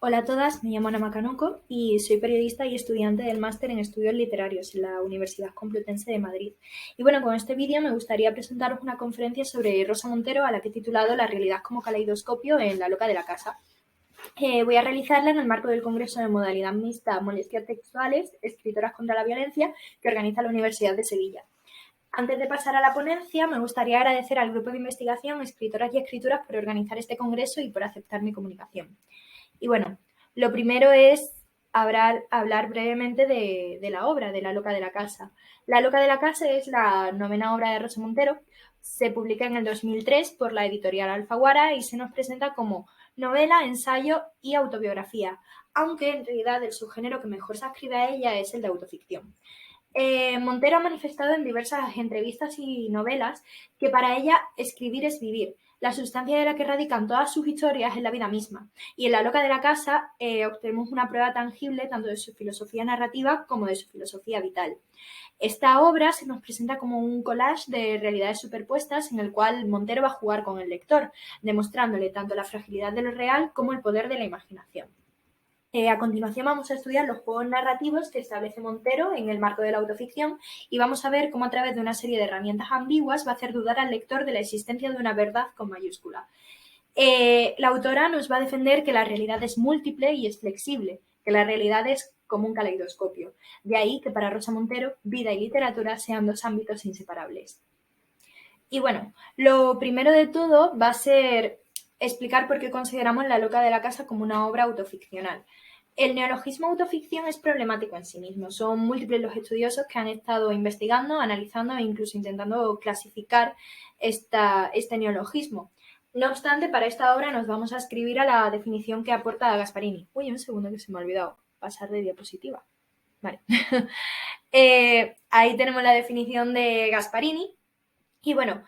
Hola a todas, me llamo Ana Macanuco y soy periodista y estudiante del máster en Estudios Literarios en la Universidad Complutense de Madrid. Y bueno, con este vídeo me gustaría presentaros una conferencia sobre Rosa Montero a la que he titulado La realidad como caleidoscopio en La loca de la casa. Voy a realizarla en el marco del Congreso de Modalidad Mixta Molestias Textuales, Escritoras contra la Violencia, que organiza la Universidad de Sevilla. Antes de pasar a la ponencia, me gustaría agradecer al grupo de investigación Escritoras y Escrituras por organizar este congreso y por aceptar mi comunicación. Y bueno, lo primero es hablar brevemente de la obra, de La loca de la casa. La loca de la casa es la novena obra de Rosa Montero. Se publica en el 2003 por la editorial Alfaguara y se nos presenta como novela, ensayo y autobiografía, aunque en realidad el subgénero que mejor se ascribe a ella es el de autoficción. Montero ha manifestado en diversas entrevistas y novelas que para ella escribir es vivir. La sustancia de la que radican todas sus historias es la vida misma. Y en La loca de la casa obtenemos una prueba tangible tanto de su filosofía narrativa como de su filosofía vital. Esta obra se nos presenta como un collage de realidades superpuestas en el cual Montero va a jugar con el lector, demostrándole tanto la fragilidad de lo real como el poder de la imaginación. A continuación vamos a estudiar los juegos narrativos que establece Montero en el marco de la autoficción y vamos a ver cómo a través de una serie de herramientas ambiguas va a hacer dudar al lector de la existencia de una verdad con mayúscula. La autora nos va a defender que la realidad es múltiple y es flexible, que la realidad es como un caleidoscopio. De ahí que para Rosa Montero, vida y literatura sean dos ámbitos inseparables. Y bueno, lo primero de todo va a ser explicar por qué consideramos La loca de la casa como una obra autoficcional. El neologismo autoficción es problemático en sí mismo. Son múltiples los estudiosos que han estado investigando, analizando e incluso intentando clasificar este neologismo. No obstante, para esta obra nos vamos a escribir a la definición que aporta Gasparini. Uy, un segundo que se me ha olvidado pasar de diapositiva. Vale. Ahí tenemos la definición de Gasparini. Y bueno,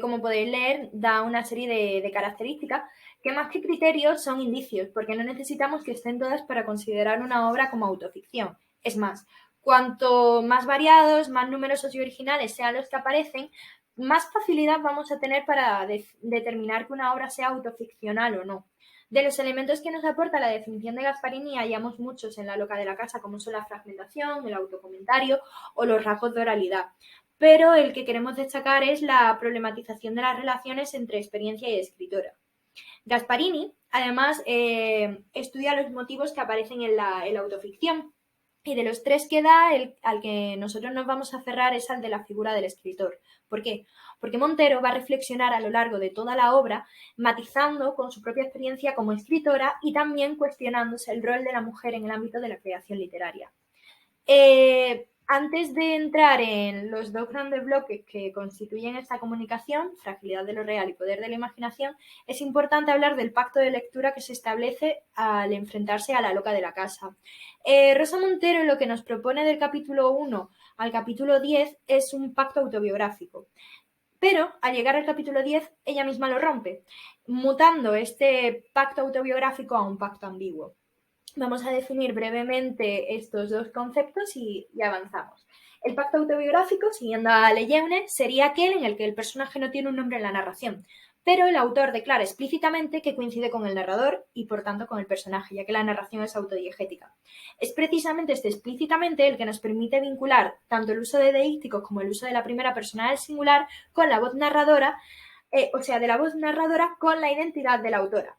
como podéis leer, da una serie de características que más que criterios son indicios, porque no necesitamos que estén todas para considerar una obra como autoficción. Es más, cuanto más variados, más numerosos y originales sean los que aparecen, más facilidad vamos a tener para determinar que una obra sea autoficcional o no. De los elementos que nos aporta la definición de Gasparini hallamos muchos en La loca de la casa, como son la fragmentación, el autocomentario o los rasgos de oralidad, pero el que queremos destacar es la problematización de las relaciones entre experiencia y escritora. Gasparini, además, estudia los motivos que aparecen en la autoficción, y de los tres que da, al que nosotros nos vamos a aferrar es al de la figura del escritor. ¿Por qué? Porque Montero va a reflexionar a lo largo de toda la obra, matizando con su propia experiencia como escritora y también cuestionándose el rol de la mujer en el ámbito de la creación literaria. Antes de entrar en los dos grandes bloques que constituyen esta comunicación, fragilidad de lo real y poder de la imaginación, es importante hablar del pacto de lectura que se establece al enfrentarse a La loca de la casa. Rosa Montero lo que nos propone del capítulo 1 al capítulo 10 es un pacto autobiográfico. Pero al llegar al capítulo 10, ella misma lo rompe, mutando este pacto autobiográfico a un pacto ambiguo. Vamos a definir brevemente estos dos conceptos y avanzamos. El pacto autobiográfico, siguiendo a Lejeune, sería aquel en el que el personaje no tiene un nombre en la narración, pero el autor declara explícitamente que coincide con el narrador y por tanto con el personaje, ya que la narración es autodiegética. Es precisamente este explícitamente el que nos permite vincular tanto el uso de deícticos como el uso de la primera persona del singular con la voz narradora, de la voz narradora con la identidad de la autora.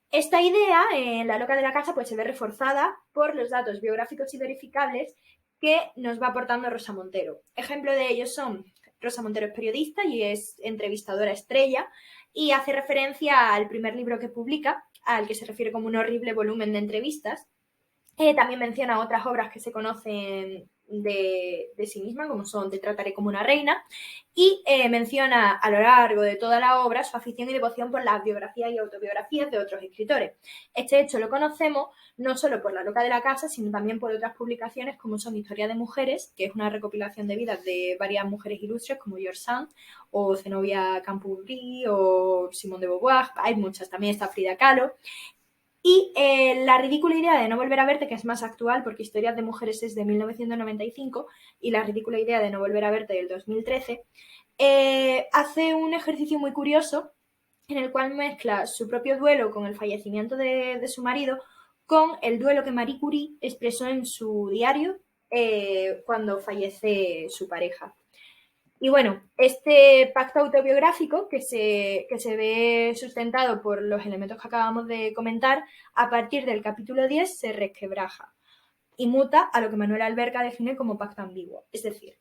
Esta idea en La loca de la casa pues se ve reforzada por los datos biográficos y verificables que nos va aportando Rosa Montero. Ejemplo de ellos son: Rosa Montero es periodista y es entrevistadora estrella y hace referencia al primer libro que publica, al que se refiere como un horrible volumen de entrevistas. También menciona otras obras que se conocen de sí misma, como son Te trataré como una reina, y menciona a lo largo de toda la obra su afición y devoción por las biografías y autobiografías de otros escritores. Este hecho lo conocemos no solo por La loca de la casa, sino también por otras publicaciones como son Historia de mujeres, que es una recopilación de vidas de varias mujeres ilustres como George Sand o Zenobia Campo-Bry o Simone de Beauvoir. Hay muchas, también está Frida Kahlo. Y La ridícula idea de no volver a verte, que es más actual porque Historias de mujeres es de 1995 y La ridícula idea de no volver a verte del 2013, hace un ejercicio muy curioso en el cual mezcla su propio duelo con el fallecimiento de su marido con el duelo que Marie Curie expresó en su diario cuando fallece su pareja. Y bueno, este pacto autobiográfico que se ve sustentado por los elementos que acabamos de comentar, a partir del capítulo 10 se resquebraja y muta a lo que Manuel Alberca define como pacto ambiguo, es decir,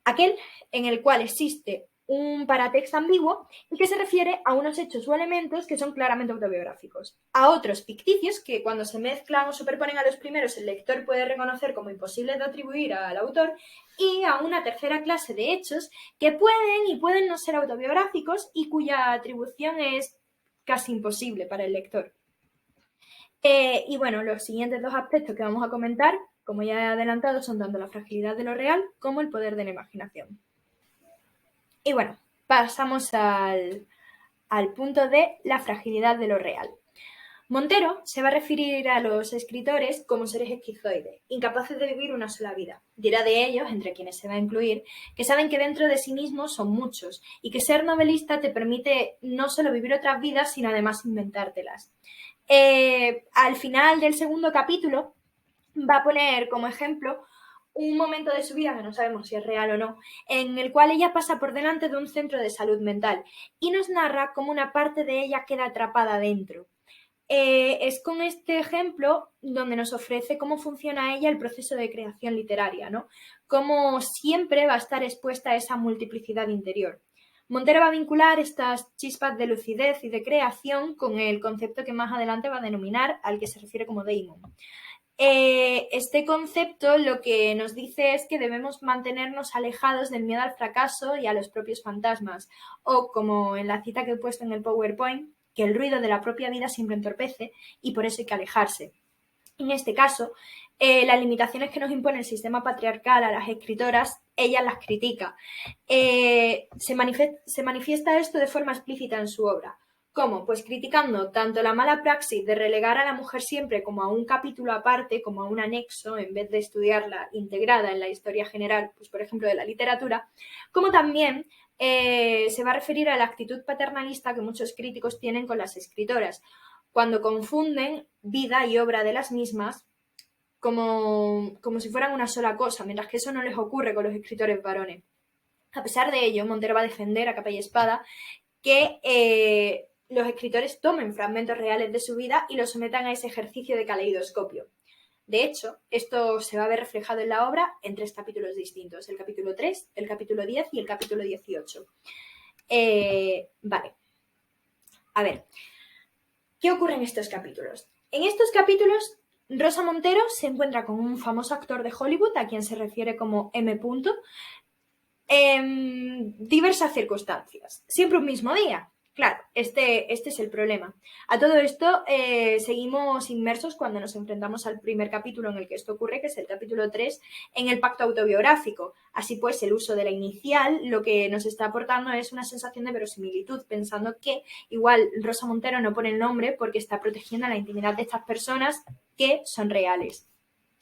aquel en el cual existe un paratexto ambiguo y que se refiere a unos hechos o elementos que son claramente autobiográficos, a otros ficticios que cuando se mezclan o superponen a los primeros el lector puede reconocer como imposibles de atribuir al autor, y a una tercera clase de hechos que pueden y pueden no ser autobiográficos y cuya atribución es casi imposible para el lector. Y bueno, los siguientes dos aspectos que vamos a comentar, como ya he adelantado, son tanto la fragilidad de lo real como el poder de la imaginación. Y bueno, pasamos al punto de la fragilidad de lo real. Montero se va a referir a los escritores como seres esquizoides, incapaces de vivir una sola vida. Dirá de ellos, entre quienes se va a incluir, que saben que dentro de sí mismos son muchos y que ser novelista te permite no solo vivir otras vidas, sino además inventártelas. Al final del segundo capítulo va a poner como ejemplo un momento de su vida, que no sabemos si es real o no, en el cual ella pasa por delante de un centro de salud mental y nos narra cómo una parte de ella queda atrapada dentro. Es con este ejemplo donde nos ofrece cómo funciona ella el proceso de creación literaria, ¿no? Cómo siempre va a estar expuesta a esa multiplicidad interior. Montero va a vincular estas chispas de lucidez y de creación con el concepto que más adelante va a denominar al que se refiere como daemon. Este concepto lo que nos dice es que debemos mantenernos alejados del miedo al fracaso y a los propios fantasmas, o como en la cita que he puesto en el PowerPoint, que el ruido de la propia vida siempre entorpece y por eso hay que alejarse. En este caso, las limitaciones que nos impone el sistema patriarcal a las escritoras, ella las critica. Se manifiesta esto de forma explícita en su obra. ¿Cómo? Pues criticando tanto la mala praxis de relegar a la mujer siempre como a un capítulo aparte, como a un anexo, en vez de estudiarla integrada en la historia general, pues por ejemplo de la literatura, como también se va a referir a la actitud paternalista que muchos críticos tienen con las escritoras, cuando confunden vida y obra de las mismas como si fueran una sola cosa, mientras que eso no les ocurre con los escritores varones. A pesar de ello, Montero va a defender a capa y espada que los escritores tomen fragmentos reales de su vida y los sometan a ese ejercicio de caleidoscopio. De hecho, esto se va a ver reflejado en la obra en 3 capítulos distintos, el capítulo 3, el capítulo 10 y el capítulo 18. Vale. A ver, ¿qué ocurre en estos capítulos? En estos capítulos, Rosa Montero se encuentra con un famoso actor de Hollywood, a quien se refiere como M. En diversas circunstancias. Siempre un mismo día. Claro, este es el problema. A todo esto seguimos inmersos cuando nos enfrentamos al primer capítulo en el que esto ocurre, que es el capítulo 3, en el pacto autobiográfico. Así pues, el uso de la inicial lo que nos está aportando es una sensación de verosimilitud, pensando que igual Rosa Montero no pone el nombre porque está protegiendo la intimidad de estas personas que son reales.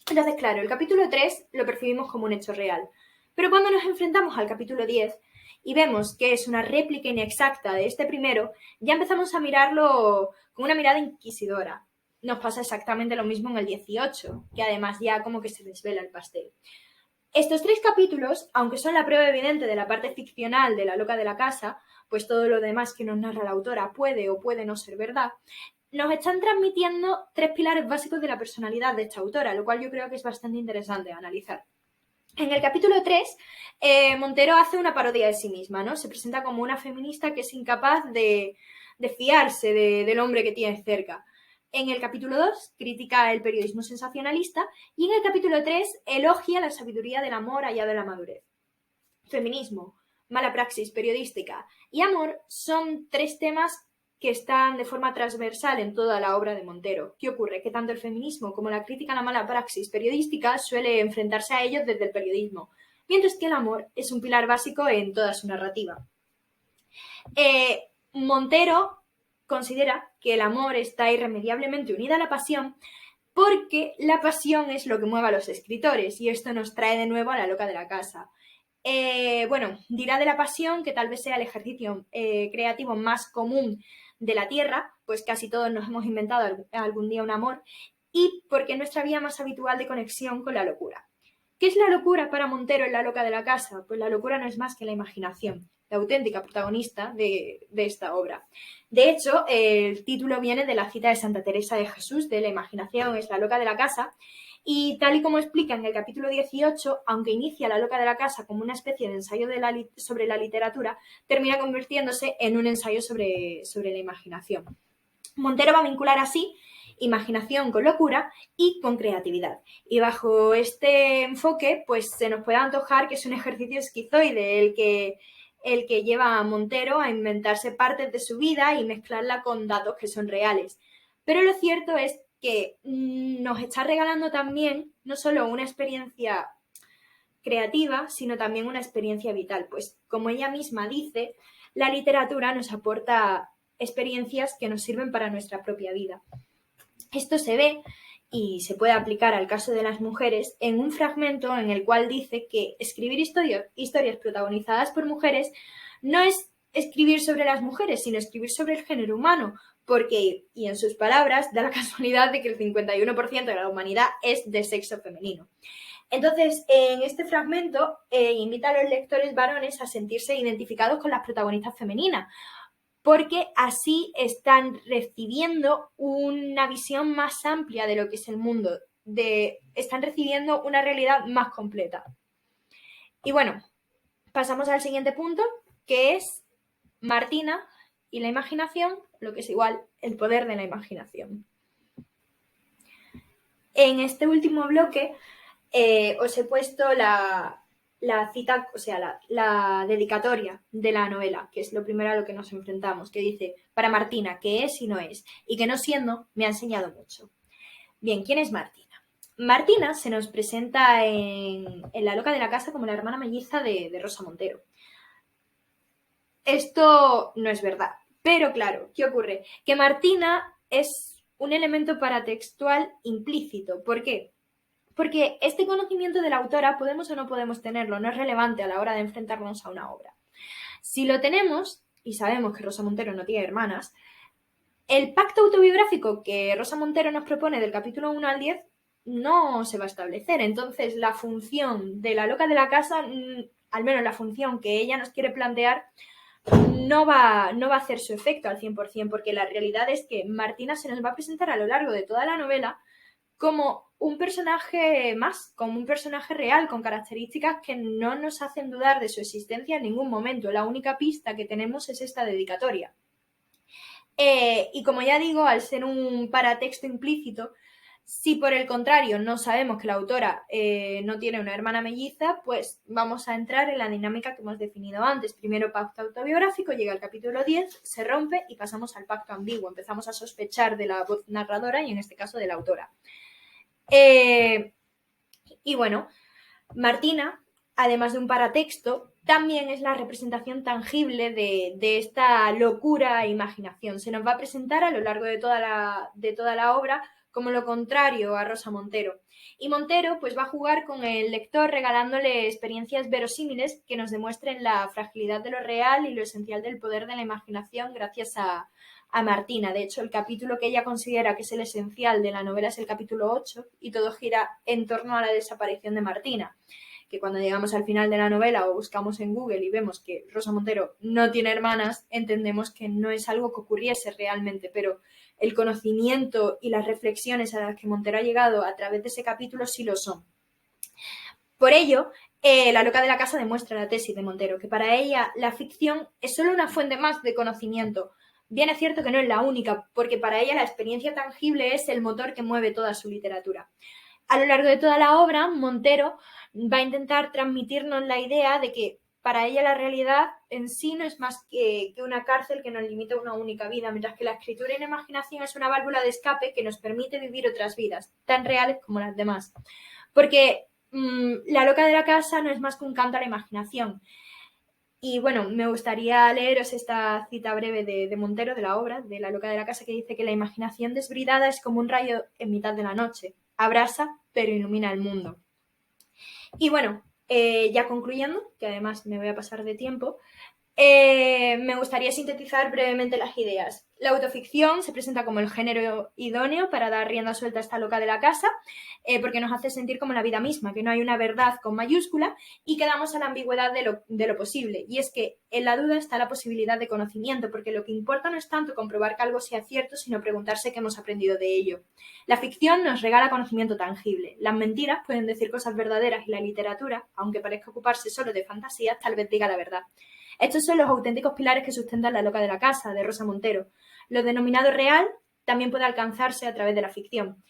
Entonces, claro, el capítulo 3 lo percibimos como un hecho real. Pero cuando nos enfrentamos al capítulo 10 y vemos que es una réplica inexacta de este primero, ya empezamos a mirarlo con una mirada inquisidora. Nos pasa exactamente lo mismo en el 18, que además ya como que se desvela el pastel. Estos 3 capítulos, aunque son la prueba evidente de la parte ficcional de La loca de la casa, pues todo lo demás que nos narra la autora puede o puede no ser verdad, nos están transmitiendo 3 pilares básicos de la personalidad de esta autora, lo cual yo creo que es bastante interesante analizar. En el capítulo 3, Montero hace una parodia de sí misma, ¿no? Se presenta como una feminista que es incapaz de fiarse del hombre que tiene cerca. En el capítulo 2 critica el periodismo sensacionalista y en el capítulo 3 elogia la sabiduría del amor allá de la madurez. Feminismo, mala praxis periodística y amor son 3 temas que están de forma transversal en toda la obra de Montero. ¿Qué ocurre? Que tanto el feminismo como la crítica a la mala praxis periodística suele enfrentarse a ellos desde el periodismo, mientras que el amor es un pilar básico en toda su narrativa. Montero considera que el amor está irremediablemente unido a la pasión porque la pasión es lo que mueve a los escritores y esto nos trae de nuevo a La loca de la casa. bueno, dirá de la pasión, que tal vez sea el ejercicio creativo más común de la Tierra, pues casi todos nos hemos inventado algún día un amor, y porque es nuestra vía más habitual de conexión con la locura. ¿Qué es la locura para Montero en La loca de la casa? Pues la locura no es más que la imaginación, la auténtica protagonista de esta obra. De hecho, el título viene de la cita de Santa Teresa de Jesús, de la imaginación es la loca de la casa, y tal y como explica en el capítulo 18, aunque inicia La loca de la casa como una especie de ensayo sobre la literatura, termina convirtiéndose en un ensayo sobre la imaginación. Montero va a vincular así imaginación con locura y con creatividad. Y bajo este enfoque, pues se nos puede antojar que es un ejercicio esquizoide el que lleva a Montero a inventarse partes de su vida y mezclarla con datos que son reales. Pero lo cierto es que nos está regalando también no solo una experiencia creativa, sino también una experiencia vital, pues como ella misma dice, la literatura nos aporta experiencias que nos sirven para nuestra propia vida. Esto se ve y se puede aplicar al caso de las mujeres en un fragmento en el cual dice que escribir historias protagonizadas por mujeres no es escribir sobre las mujeres, sino escribir sobre el género humano, porque, y en sus palabras, da la casualidad de que el 51% de la humanidad es de sexo femenino. Entonces, en este fragmento invita a los lectores varones a sentirse identificados con las protagonistas femeninas, porque así están recibiendo una visión más amplia de lo que es el mundo, están recibiendo una realidad más completa. Y bueno, pasamos al siguiente punto, que es Martina y la imaginación, lo que es igual el poder de la imaginación. En este último bloque os he puesto la cita, o sea, la dedicatoria de la novela, que es lo primero a lo que nos enfrentamos, que dice, para Martina, que es y no es, y que no siendo, me ha enseñado mucho. Bien, ¿quién es Martina? Martina se nos presenta en La loca de la casa como la hermana melliza de Rosa Montero. Esto no es verdad, pero claro, ¿qué ocurre? Que Martina es un elemento paratextual implícito. ¿Por qué? Porque este conocimiento de la autora podemos o no podemos tenerlo, no es relevante a la hora de enfrentarnos a una obra. Si lo tenemos, y sabemos que Rosa Montero no tiene hermanas, el pacto autobiográfico que Rosa Montero nos propone del capítulo 1 al 10 no se va a establecer. Entonces, la función de la loca de la casa, al menos la función que ella nos quiere plantear, no va a hacer su efecto al 100%, porque la realidad es que Martina se nos va a presentar a lo largo de toda la novela como un personaje más, como un personaje real, con características que no nos hacen dudar de su existencia en ningún momento. La única pista que tenemos es esta dedicatoria. Y como ya digo, al ser un paratexto implícito, si por el contrario no sabemos que la autora no tiene una hermana melliza, pues vamos a entrar en la dinámica que hemos definido antes. Primero pacto autobiográfico, llega el capítulo 10, se rompe y pasamos al pacto ambiguo. Empezamos a sospechar de la voz narradora y en este caso de la autora. Y bueno, Martina, además de un paratexto, también es la representación tangible de esta locura e imaginación. Se nos va a presentar a lo largo de toda la obra como lo contrario a Rosa Montero. Y Montero pues va a jugar con el lector regalándole experiencias verosímiles que nos demuestren la fragilidad de lo real y lo esencial del poder de la imaginación gracias a Martina. De hecho, el capítulo que ella considera que es el esencial de la novela es el capítulo 8 y todo gira en torno a la desaparición de Martina, que cuando llegamos al final de la novela o buscamos en Google y vemos que Rosa Montero no tiene hermanas, entendemos que no es algo que ocurriese realmente, pero el conocimiento y las reflexiones a las que Montero ha llegado a través de ese capítulo sí lo son. Por ello, La loca de la casa demuestra la tesis de Montero, que para ella la ficción es solo una fuente más de conocimiento. Bien es cierto que no es la única, porque para ella la experiencia tangible es el motor que mueve toda su literatura. A lo largo de toda la obra, Montero va a intentar transmitirnos la idea de que para ella la realidad en sí no es más que una cárcel que nos limita a una única vida, mientras que la escritura y la imaginación es una válvula de escape que nos permite vivir otras vidas, tan reales como las demás. Porque La loca de la casa no es más que un canto a la imaginación. Y bueno, me gustaría leeros esta cita breve de Montero, de la obra, de La loca de la casa, que dice que la imaginación desbridada es como un rayo en mitad de la noche. Abrasa, pero ilumina el mundo. Y bueno, Ya concluyendo, que además me voy a pasar de tiempo, me gustaría sintetizar brevemente las ideas. La autoficción se presenta como el género idóneo para dar rienda suelta a esta loca de la casa, porque nos hace sentir como la vida misma, que no hay una verdad con mayúscula y quedamos a la ambigüedad de lo posible. Y es que en la duda está la posibilidad de conocimiento, porque lo que importa no es tanto comprobar que algo sea cierto, sino preguntarse qué hemos aprendido de ello. La ficción nos regala conocimiento tangible. Las mentiras pueden decir cosas verdaderas y la literatura, aunque parezca ocuparse solo de fantasías, tal vez diga la verdad. Estos son los auténticos pilares que sustentan La loca de la casa, de Rosa Montero. Lo denominado real también puede alcanzarse a través de la ficción.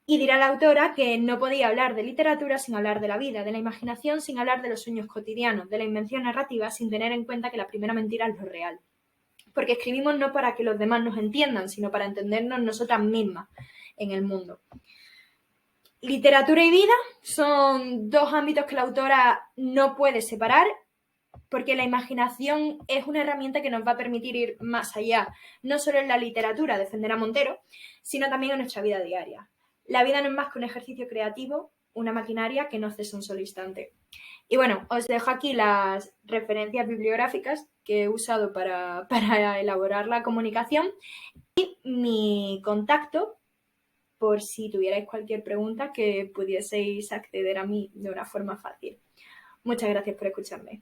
Y dirá la autora que no podía hablar de literatura sin hablar de la vida, de la imaginación sin hablar de los sueños cotidianos, de la invención narrativa sin tener en cuenta que la primera mentira es lo real. Porque escribimos no para que los demás nos entiendan, sino para entendernos nosotras mismas en el mundo. Literatura y vida son dos ámbitos que la autora no puede separar, porque la imaginación es una herramienta que nos va a permitir ir más allá, no solo en la literatura, defender a Montero, sino también en nuestra vida diaria. La vida no es más que un ejercicio creativo, una maquinaria que no cesa un solo instante. Y bueno, os dejo aquí las referencias bibliográficas que he usado para elaborar la comunicación y mi contacto por si tuvierais cualquier pregunta que pudieseis acceder a mí de una forma fácil. Muchas gracias por escucharme.